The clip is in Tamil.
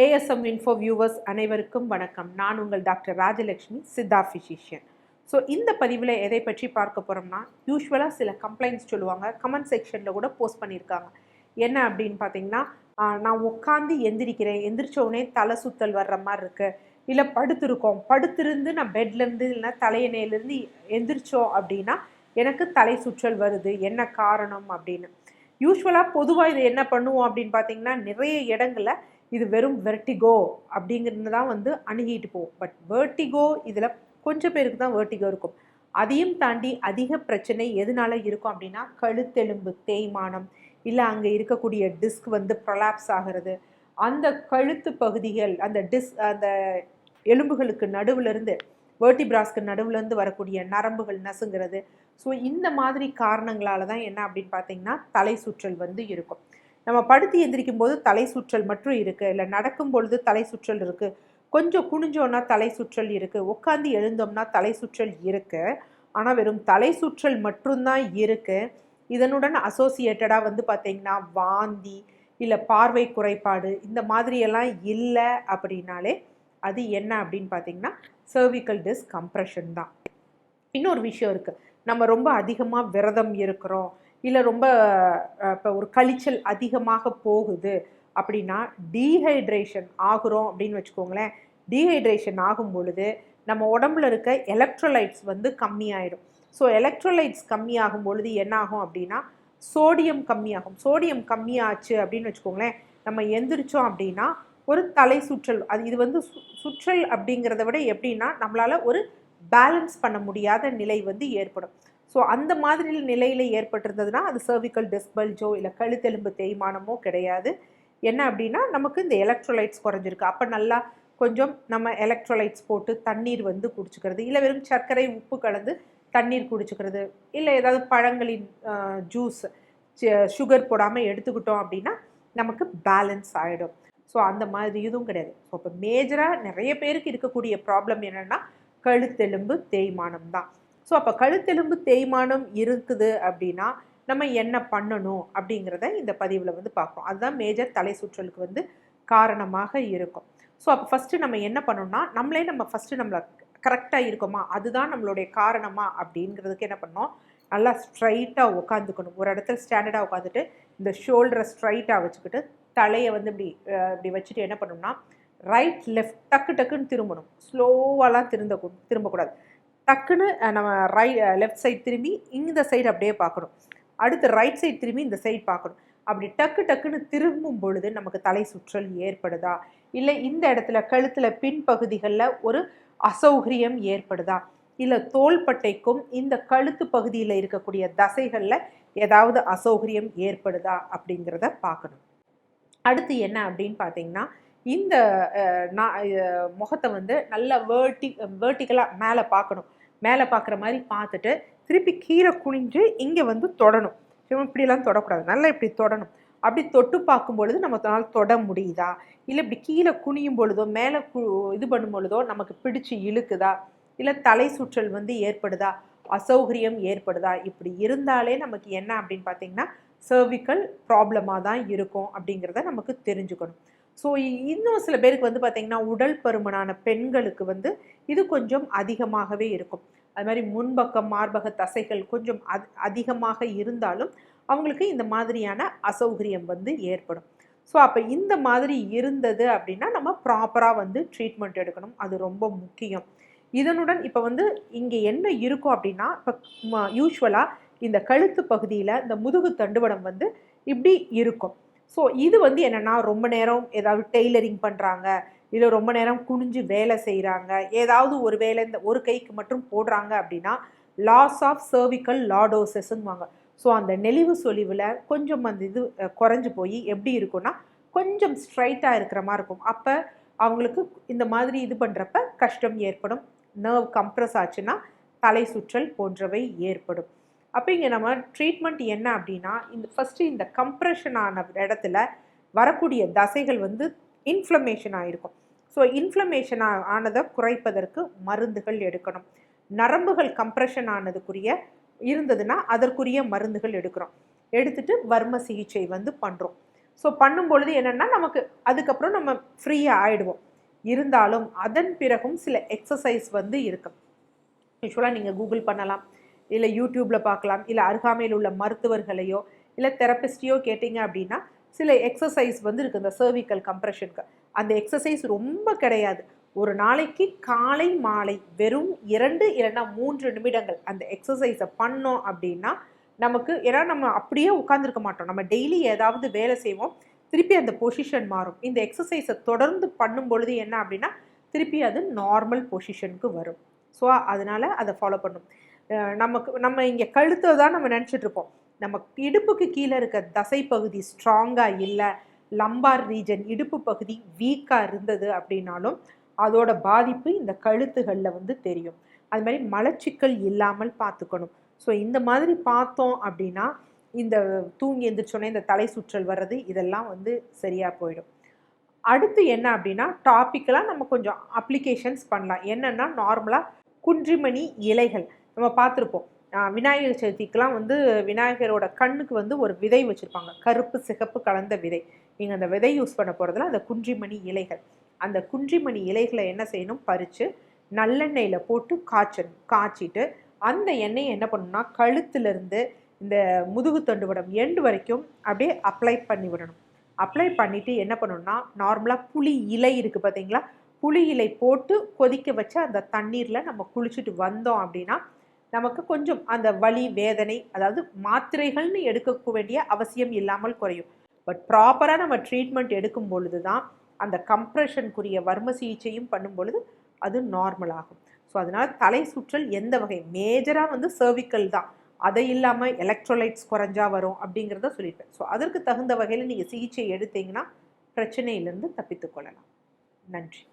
ஏஎஸ்எம் இன்ஃபோ வியூவர்ஸ் அனைவருக்கும் வணக்கம். நான் உங்கள் doctor Rajalakshmi, Siddha physician. So இந்த பதிவில் எதை பற்றி பார்க்க போகிறோம்னா, யூஸ்வலாக சில கம்ப்ளைண்ட்ஸ் சொல்லுவாங்க, கமெண்ட் செக்ஷனில் கூட போஸ்ட் பண்ணியிருக்காங்க. என்ன அப்படின்னு பார்த்தீங்கன்னா, நான் உட்காந்து எந்திரிச்ச உடனே தலை சுத்தல் வர்ற மாதிரி இருக்குது, இல்லை படுத்திருந்து நான் பெட்லேருந்து இல்லைன்னா தலையணையிலேருந்து எந்திரிச்சோம் அப்படின்னா எனக்கு தலை சுற்றல் வருது, என்ன காரணம் அப்படின்னு. யூஸ்வலாக பொதுவாக இது என்ன பண்ணுவோம் அப்படின்னு பார்த்தீங்கன்னா, நிறைய இடங்களில் இது வெறும் வெர்டிகோ அப்படிங்கிறது தான் அணுகிட்டு போகும். பட் வெர்டிகோ இதில் கொஞ்சம் பேருக்கு தான் வெர்டிகோ இருக்கும். அதையும் தாண்டி அதிக பிரச்சனை எதனால இருக்கும் அப்படின்னா, கழுத்தெலும்பு தேய்மானம், இல்லை அங்கே இருக்கக்கூடிய டிஸ்க் ப்ரொலாப்ஸ் ஆகிறது, அந்த கழுத்து பகுதிகள் அந்த எலும்புகளுக்கு நடுவுலேருந்து வேர்டிபிராஸ்க்கு நடுவுலேருந்து வரக்கூடிய நரம்புகள் நசுங்கிறது. ஸோ இந்த மாதிரி காரணங்களால தான் என்ன அப்படின்னு பார்த்தீங்கன்னா தலை சுற்றல் இருக்கும். நம்ம படுத்து எந்திரிக்கும் போது தலை சுற்றல் மட்டும் இருக்குது, இல்லை நடக்கும் பொழுது தலை சுற்றல் இருக்குது, கொஞ்சம் குனிஞ்சோன்னா தலை சுற்றல் இருக்குது, உட்காந்து எழுந்தோம்னா தலை சுற்றல் இருக்குது. ஆனால் வெறும் தலை சுற்றல் மட்டும்தான் இருக்குது. இதனுடன் அசோசியேட்டடாக பார்த்திங்கன்னா வாந்தி, இல்லை பார்வை குறைபாடு, இந்த மாதிரியெல்லாம் இல்லை அப்படின்னாலே அது என்ன அப்படின்னு பார்த்திங்கன்னா சர்விக்கல் டிஸ்க் கம்ப்ரெஷன் தான். இன்னொரு விஷயம் இருக்குது, நம்ம ரொம்ப அதிகமாக விரதம் இருக்கிறோம், இல்லை ரொம்ப இப்போ ஒரு கழிச்சல் அதிகமாக போகுது அப்படின்னா டீஹைட்ரேஷன் ஆகுறோம் அப்படின்னு வச்சுக்கோங்களேன். டீஹைட்ரேஷன் ஆகும் பொழுது நம்ம உடம்புல இருக்க எலக்ட்ரோலைட்ஸ் கம்மியாயிடும். ஸோ எலக்ட்ரோலைட்ஸ் கம்மியாகும் பொழுது என்ன ஆகும் அப்படின்னா சோடியம் கம்மியாகும். சோடியம் கம்மியாச்சு அப்படின்னு வச்சுக்கோங்களேன், நம்ம எந்திரிச்சோம் அப்படின்னா ஒரு தலை சுற்றல், இது சுற்றல் அப்படிங்கிறத விட எப்படின்னா நம்மளால் ஒரு பேலன்ஸ் பண்ண முடியாத நிலை ஏற்படும். ஸோ அந்த மாதிரி நிலையில் ஏற்பட்டிருந்ததுன்னா அது சர்விக்கல் டிஸ்க் பல்ஜோ இல்லை கழுத்தெலும்பு தேய்மானமோ கிடையாது. என்ன அப்படின்னா நமக்கு இந்த எலக்ட்ரோலைட்ஸ் குறைஞ்சிருக்கு. அப்போ நல்லா கொஞ்சம் நம்ம எலக்ட்ரோலைட்ஸ் போட்டு தண்ணீர் குடிச்சுக்கிறது, இல்லை வெறும் சர்க்கரை உப்பு கலந்து தண்ணீர் குடிச்சுக்கிறது, இல்லை ஏதாவது பழங்களின் ஜூஸ் சுகர் போடாமல் எடுத்துக்கிட்டோம் அப்படின்னா நமக்கு பேலன்ஸ் ஆகிடும். ஸோ அந்த மாதிரி இதுவும் கிடையாது. ஸோ இப்போ மேஜராக நிறைய பேருக்கு இருக்கக்கூடிய ப்ராப்ளம் என்னென்னா கழுத்தெலும்பு தேய்மானம் தான். ஸோ அப்போ கழுத்தெலும்பு தேய்மானம் இருக்குது அப்படின்னா நம்ம என்ன பண்ணணும் அப்படிங்கிறத இந்த பதிவில் பார்க்குறோம். அதுதான் மேஜர் தலை சுற்றலுக்கு காரணமாக இருக்கும். ஸோ அப்போ ஃபஸ்ட்டு நம்ம என்ன பண்ணணும்னா நம்ம ஃபஸ்ட்டு நம்மளை கரெக்டாக இருக்கோமா, அதுதான் நம்மளுடைய காரணமா அப்படிங்கிறதுக்கு என்ன பண்ணோம், நல்லா ஸ்ட்ரைட்டாக உட்காந்துக்கணும். ஒரு இடத்துல ஸ்டாண்டர்டாக உட்காந்துட்டு இந்த ஷோல்டரை ஸ்ட்ரைட்டாக வச்சுக்கிட்டு தலையை இப்படி வச்சுட்டு என்ன பண்ணணும்னா ரைட் லெஃப்ட் டக்குன்னு திரும்பணும். ஸ்லோவாலாம் திரும்பக்கூடாது. டக்குன்னு நம்ம லெஃப்ட் சைட் திரும்பி இந்த சைடு அப்படியே பார்க்கணும். அடுத்து ரைட் சைடு திரும்பி இந்த சைடு பார்க்கணும். அப்படி டக்குன்னு திரும்பும் பொழுது நமக்கு தலை சுற்றல் ஏற்படுதா, இல்லை இந்த இடத்துல கழுத்தில் பின்பகுதிகளில் ஒரு அசௌகரியம் ஏற்படுதா, இல்லை தோள்பட்டைக்கும் இந்த கழுத்து பகுதியில் இருக்கக்கூடிய தசைகளில் ஏதாவது அசௌகரியம் ஏற்படுதா அப்படிங்கிறத பார்க்கணும். அடுத்து என்ன அப்படின்னு பார்த்தீங்கன்னா இந்த முகத்தை நல்லா வேர்ட்டிக்கலாக மேலே பார்க்கணும். மேலே பார்க்குற மாதிரி பார்த்துட்டு திருப்பி கீழே குனிஞ்சு இங்கே தொடணும். இப்படிலாம் தொடக்கூடாது, நல்லா இப்படி தொடணும். அப்படி தொட்டு பார்க்கும் பொழுது நம்மளால் தொட முடியுதா, இல்லை இப்படி கீழே குனியும் பொழுதோ மேலே இது பண்ணும் பொழுதோ நமக்கு பிடிச்சி இழுக்குதா, இல்லை தலை சுற்றல் ஏற்படுதா, அசௌகரியம் ஏற்படுதா, இப்படி இருந்தாலே நமக்கு என்ன அப்படின்னு பார்த்தீங்கன்னா சர்விக்கல் ப்ராப்ளமாக தான் இருக்கும் அப்படிங்கிறத நமக்கு தெரிஞ்சுக்கணும். ஸோ இன்னும் சில பேருக்கு பார்த்திங்கன்னா உடல் பருமனான பெண்களுக்கு இது கொஞ்சம் அதிகமாகவே இருக்கும். அது மாதிரி முன்பக்கம் மார்பக தசைகள் கொஞ்சம் அதிகமாக இருந்தாலும் அவங்களுக்கு இந்த மாதிரியான அசௌகரியம் ஏற்படும். ஸோ அப்போ இந்த மாதிரி இருந்தது அப்படின்னா நம்ம ப்ராப்பராக ட்ரீட்மெண்ட் எடுக்கணும், அது ரொம்ப முக்கியம். இதனுடன் இப்போ இங்கே என்ன இருக்கும் அப்படின்னா, இப்போ யூஸ்வலாக இந்த கழுத்து பகுதியில் இந்த முதுகு தண்டுவடம் இப்படி இருக்கும். ஸோ இது என்னென்னா ரொம்ப நேரம் ஏதாவது டெய்லரிங் பண்ணுறாங்க, இல்லை ரொம்ப நேரம் குனிஞ்சு வேலை செய்கிறாங்க, ஏதாவது ஒரு வேலை இந்த ஒரு கைக்கு மட்டும் போடுறாங்க அப்படின்னா லாஸ் ஆஃப் சர்விக்கல் லார்டோசிஸ்ங்குவாங்க. ஸோ அந்த நெளிவு சொலிவில் கொஞ்சம் இது குறைஞ்சி போய் எப்படி இருக்குன்னா கொஞ்சம் ஸ்ட்ரைட்டாக இருக்கிற மாதிரி இருக்கும். அப்போ அவங்களுக்கு இந்த மாதிரி இது பண்ணுறப்ப கஷ்டம் ஏற்படும். நர்வ் கம்ப்ரெஸ் ஆச்சுன்னா தலை சுற்றல் போன்றவை ஏற்படும். அப்போ இங்கே நம்ம ட்ரீட்மெண்ட் என்ன அப்படின்னா ஃபஸ்ட்டு இந்த கம்ப்ரெஷன் ஆன இடத்துல வரக்கூடிய தசைகள் இன்ஃப்ளமேஷன் ஆகிருக்கும். ஸோ இன்ஃப்ளமேஷன் ஆனதை குறைப்பதற்கு மருந்துகள் எடுக்கணும். நரம்புகள் கம்ப்ரெஷன் ஆனதுக்குரிய இருந்ததுன்னா அதற்குரிய மருந்துகள் எடுக்கிறோம். எடுத்துட்டு வர்ம சிகிச்சை பண்ணுறோம். ஸோ பண்ணும்பொழுது என்னென்னா நமக்கு அதுக்கப்புறம் நம்ம ஃப்ரீயாக ஆகிடுவோம். இருந்தாலும் அதன் பிறகும் சில எக்ஸசைஸ் வந்து இருக்கும். யூஸ்வலாக நீங்கள் கூகுள் பண்ணலாம், இல்லை யூடியூப்பில் பார்க்கலாம், இல்லை அருகாமையில் உள்ள மருத்துவர்களையோ இல்லை தெரபிஸ்டையோ கேட்டிங்க அப்படின்னா சில எக்ஸசைஸ் வந்து இருக்குது இந்த சர்விக்கல் கம்ப்ரெஷனுக்கு. அந்த எக்ஸசைஸ் ரொம்ப கிடையாது. ஒரு நாளைக்கு காலை மாலை வெறும் 2 இல்லைன்னா 3 நிமிடங்கள் அந்த எக்ஸசைஸை பண்ணோம் அப்படின்னா நமக்கு, ஏன்னா நம்ம அப்படியே உட்காந்துருக்க மாட்டோம், நம்ம டெய்லி ஏதாவது வேலை செய்வோம், திருப்பி அந்த பொசிஷன் மாறும். இந்த எக்ஸசைஸை தொடர்ந்து பண்ணும் பொழுது என்ன அப்படின்னா திருப்பி அது நார்மல் பொசிஷனுக்கு வரும். ஸோ அதனால் அதை ஃபாலோ பண்ணும். நம்ம இங்கே கழுத்தை தான் நம்ம நினச்சிட்டு இருப்போம். நம்ம இடுப்புக்கு கீழே இருக்க தசை பகுதி ஸ்ட்ராங்காக இல்லை, லம்பார் ரீஜன் இடுப்பு பகுதி வீக்காக இருந்தது அப்படின்னாலும் அதோட பாதிப்பு இந்த கழுத்துகளில் வந்து தெரியும். அது மாதிரி மலச்சிக்கல் இல்லாமல் பார்த்துக்கணும். ஸோ இந்த மாதிரி பார்த்தோம் அப்படின்னா இந்த தூங்கி எந்திரிச்சோன்னே இந்த தலை சுற்றல் வர்றது இதெல்லாம் வந்து சரியாக போயிடும். அடுத்து என்ன அப்படின்னா டாப்பிக்கெலாம் நம்ம கொஞ்சம் அப்ளிகேஷன்ஸ் பண்ணலாம். என்னென்னா நார்மலாக குன்றிமணி இலைகள் நம்ம பார்த்துருப்போம். விநாயகர் சதுர்த்திக்கெலாம் வந்து விநாயகரோட கண்ணுக்கு வந்து ஒரு விதை வச்சுருப்பாங்க, கருப்பு சிகப்பு கலந்த விதை. நீங்கள் அந்த விதை யூஸ் பண்ண போகிறதுல அந்த குன்றிமணி இலைகள், அந்த குன்றிமணி இலைகளை என்ன செய்யணும், பறித்து நல்லெண்ணெயில் போட்டு காய்ச்சிட்டு அந்த எண்ணெயை என்ன பண்ணணும்னா கழுத்துலேருந்து இந்த முதுகு தண்டுவடம் எண்டு வரைக்கும் அப்படியே அப்ளை பண்ணி விடணும். அப்ளை பண்ணிவிட்டு என்ன பண்ணணும்னா நார்மலாக புளி இலை இருக்குது பார்த்தீங்களா, புளி இலை போட்டு கொதிக்க வச்சு அந்த தண்ணீரில் நம்ம குளிச்சுட்டு வந்தோம் அப்படின்னா நமக்கு கொஞ்சம் அந்த வலி வேதனை, அதாவது மாத்திரைகள்னு எடுக்க வேண்டிய அவசியம் இல்லாமல் குறையும். பட் ப்ராப்பராக நம்ம ட்ரீட்மெண்ட் எடுக்கும் பொழுது தான் அந்த கம்ப்ரெஷனுக்குரிய வர்ம சிகிச்சையும் பண்ணும் பொழுது அது நார்மல் ஆகும். ஸோ அதனால் தலை சுற்றல் எந்த வகை மேஜராக வந்து சர்விக்கல் தான், அதை இல்லாமல் எலக்ட்ரோலைட்ஸ் குறைஞ்சா வரும் அப்படிங்கிறத சொல்லியிருப்பேன். ஸோ அதற்கு தகுந்த வகையில் நீங்கள் சிகிச்சை எடுத்தீங்கன்னா பிரச்சனையிலேருந்து தப்பித்து கொள்ளலாம். நன்றி.